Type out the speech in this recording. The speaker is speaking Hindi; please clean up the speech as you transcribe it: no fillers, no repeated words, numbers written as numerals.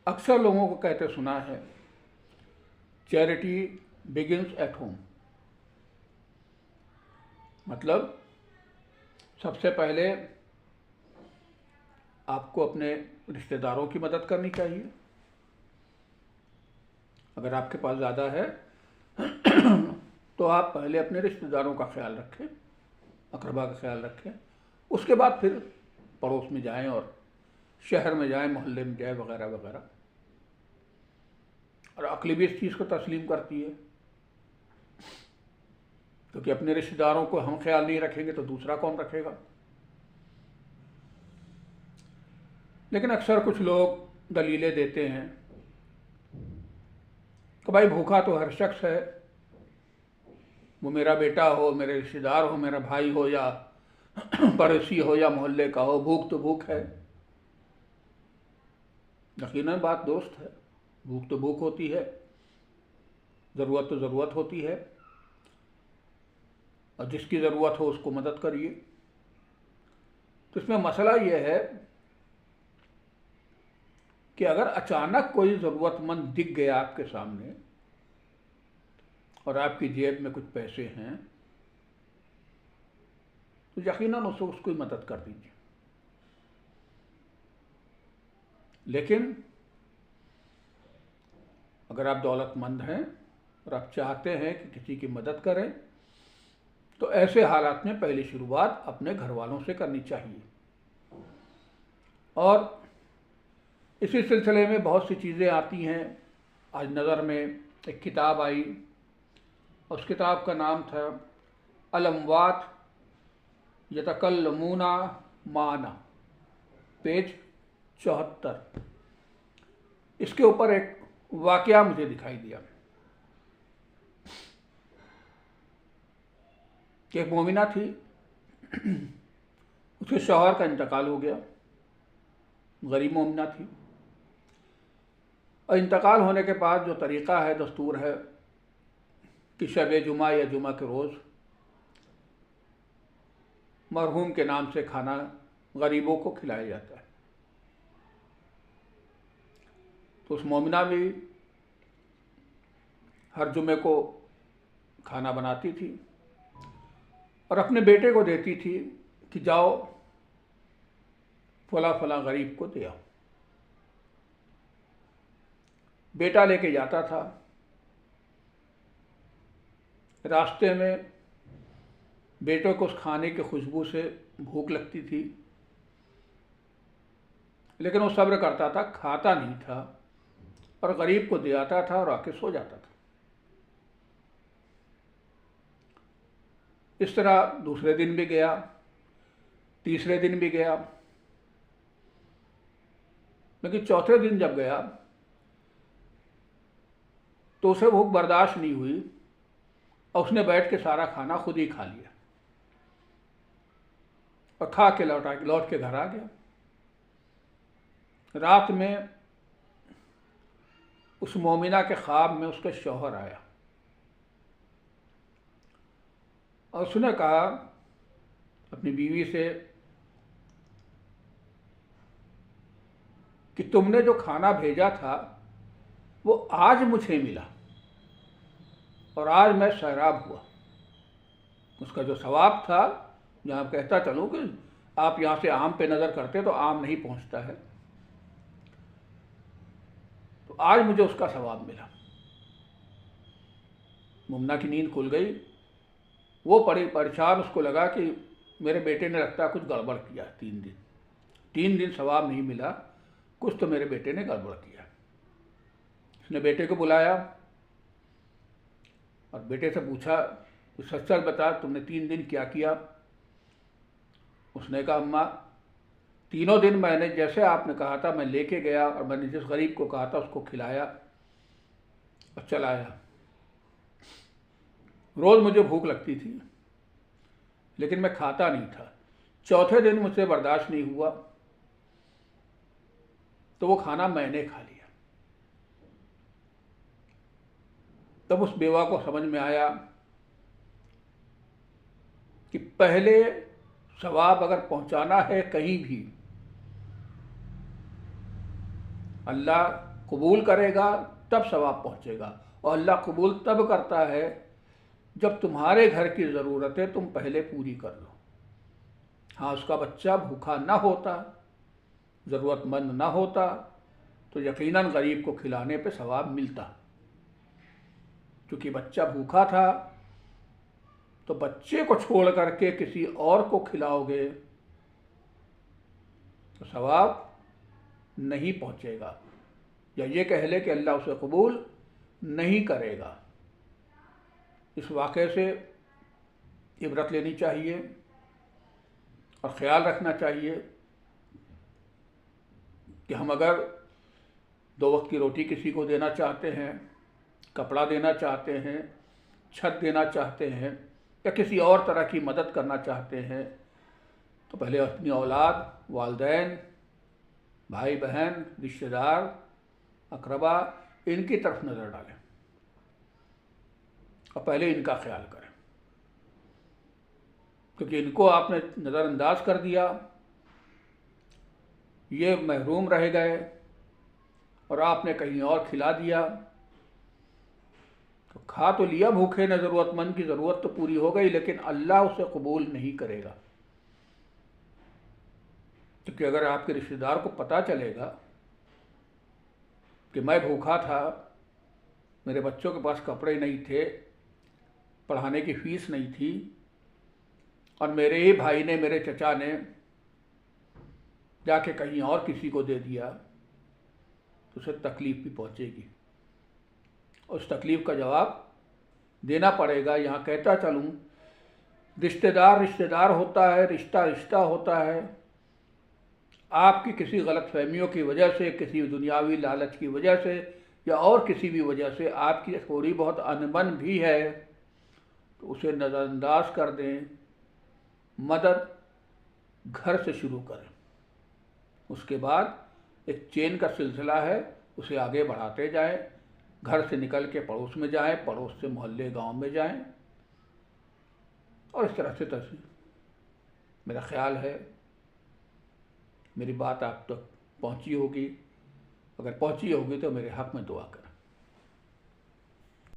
अक्सर लोगों को कहते सुना है, चैरिटी बिगिंस एट होम। मतलब सबसे पहले आपको अपने रिश्तेदारों की मदद करनी चाहिए। अगर आपके पास ज़्यादा है तो आप पहले अपने रिश्तेदारों का ख्याल रखें, अकरबा का ख्याल रखें। उसके बाद फिर पड़ोस में जाएं और शहर में जाएं, मोहल्ले में जाएं, वगैरह वगैरह। और अक्ल भी इस चीज़ को तस्लीम करती है, क्योंकि अपने रिश्तेदारों को हम ख्याल नहीं रखेंगे तो दूसरा कौन रखेगा। लेकिन अक्सर कुछ लोग दलीलें देते हैं कि भाई भूखा तो हर शख्स है, वो मेरा बेटा हो, मेरे रिश्तेदार हो, मेरा भाई हो, या पड़ोसी हो, या मोहल्ले का हो, भूख तो भूख है। यकीनन बात दुरुस्त है, भूख तो भूख होती है, ज़रूरत तो ज़रूरत होती है, और जिसकी ज़रूरत हो उसको मदद करिए। तो इसमें मसला यह है कि अगर अचानक कोई ज़रूरतमंद दिख गया आपके सामने और आपकी जेब में कुछ पैसे हैं, तो यकीनन उसको मदद कर दीजिए। लेकिन अगर आप दौलतमंद हैं और आप चाहते हैं कि किसी की मदद करें, तो ऐसे हालात में पहली शुरुआत अपने घर वालों से करनी चाहिए। और इसी सिलसिले में बहुत सी चीज़ें आती हैं। आज नज़र में एक किताब आई, उस किताब का नाम था अल अमवात यतकल्लमूना माना, पेज 74। इसके ऊपर एक वाकया मुझे दिखाई दिया कि एक मोमिना थी, उसके शौहर का इंतकाल हो गया, गरीब मोमिना थी। और इंतकाल होने के बाद जो तरीक़ा है, दस्तूर है कि शब जुमा या जुमा के रोज़ मरहूम के नाम से खाना गरीबों को खिलाया जाता है। तो उस मोमिना भी हर जुमे को खाना बनाती थी और अपने बेटे को देती थी कि जाओ फला फला गरीब को दे आओ। बेटा लेके जाता था। रास्ते में बेटे को उस खाने की खुशबू से भूख लगती थी, लेकिन वो सब्र करता था, खाता नहीं था और गरीब को दे आता था और आके सो जाता था। इस तरह दूसरे दिन भी गया, तीसरे दिन भी गया, लेकिन चौथे दिन जब गया तो उसे भूख बर्दाश्त नहीं हुई और उसने बैठ के सारा खाना खुद ही खा लिया और खा के लौट के घर आ गया। रात में उस मोमिना के ख्वाब में उसका शौहर आया और उसने कहा अपनी बीवी से कि तुमने जो खाना भेजा था वो आज मुझे मिला और आज मैं सैराब हुआ। उसका जो सवाब था, जहाँ कहता चलूँ कि आप यहाँ से आम पे नज़र करते तो आम नहीं पहुँचता है, तो आज मुझे उसका सवाब मिला। मुमना की नींद खुल गई। वो बड़ी परेशान, उसको लगा कि मेरे बेटे ने लगता कुछ गड़बड़ किया। 3 दिन सवाब नहीं मिला, कुछ तो मेरे बेटे ने गड़बड़ किया। उसने बेटे को बुलाया और बेटे से पूछा, सच सच बता तुमने 3 दिन क्या किया। उसने कहा अम्मा, तीनों दिन मैंने जैसे आपने कहा था मैं लेके गया और मैंने जिस गरीब को कहा था उसको खिलाया और चला आया। रोज़ मुझे भूख लगती थी लेकिन मैं खाता नहीं था। चौथे दिन मुझसे बर्दाश्त नहीं हुआ तो वो खाना मैंने खा लिया। तब उस बेवा को समझ में आया कि पहले सवाब अगर पहुंचाना है कहीं भी, अल्लाह कबूल करेगा तब सवाब पहुँचेगा। और अल्लाह कबूल तब करता है जब तुम्हारे घर की ज़रूरतें तुम पहले पूरी कर लो। हाँ, उसका बच्चा भूखा ना होता, ज़रूरतमंद ना होता, तो यकीनन गरीब को खिलाने पे सवाब मिलता। क्योंकि बच्चा भूखा था, तो बच्चे को छोड़ करके किसी और को खिलाओगे तो सवाब नहीं पहुँचेगा, या ये कह ले कि अल्लाह उसे कबूल नहीं करेगा। इस वाक़े से इबरत लेनी चाहिए और ख़्याल रखना चाहिए कि हम अगर 2 वक्त की रोटी किसी को देना चाहते हैं, कपड़ा देना चाहते हैं, छत देना चाहते हैं, या किसी और तरह की मदद करना चाहते हैं, तो पहले अपनी औलाद, वालिदैन, भाई बहन, रिश्तेदार, अकरबा, इनकी तरफ नज़र डालें और पहले इनका ख्याल करें। क्योंकि इनको आपने नज़रअंदाज कर दिया, ये महरूम रह गए और आपने कहीं और खिला दिया, तो खा तो लिया भूखे ने, ज़रूरतमंद की ज़रूरत तो पूरी हो गई, लेकिन अल्लाह उसे कबूल नहीं करेगा। क्योंकि अगर आपके रिश्तेदार को पता चलेगा कि मैं भूखा था, मेरे बच्चों के पास कपड़े नहीं थे, पढ़ाने की फ़ीस नहीं थी, और मेरे ही भाई ने, मेरे चचा ने जाके कहीं और किसी को दे दिया, तो उसे तकलीफ़ भी पहुंचेगी। उस तकलीफ़ का जवाब देना पड़ेगा। यहाँ कहता चलूँ, रिश्तेदार रिश्तेदार होता है, रिश्ता रिश्ता होता है। आपकी किसी गलतफहमियों की वजह से, किसी दुनियावी लालच की वजह से, या और किसी भी वजह से आपकी थोड़ी बहुत अनबन भी है, तो उसे नज़रअंदाज कर दें। मदद घर से शुरू करें, उसके बाद एक चेन का सिलसिला है, उसे आगे बढ़ाते जाएं। घर से निकल के पड़ोस में जाएं, पड़ोस से मोहल्ले गांव में जाएं, और इस तरह से मेरा ख्याल है मेरी बात आप तक पहुंची होगी। अगर पहुंची होगी तो मेरे हक़ में दुआ करें।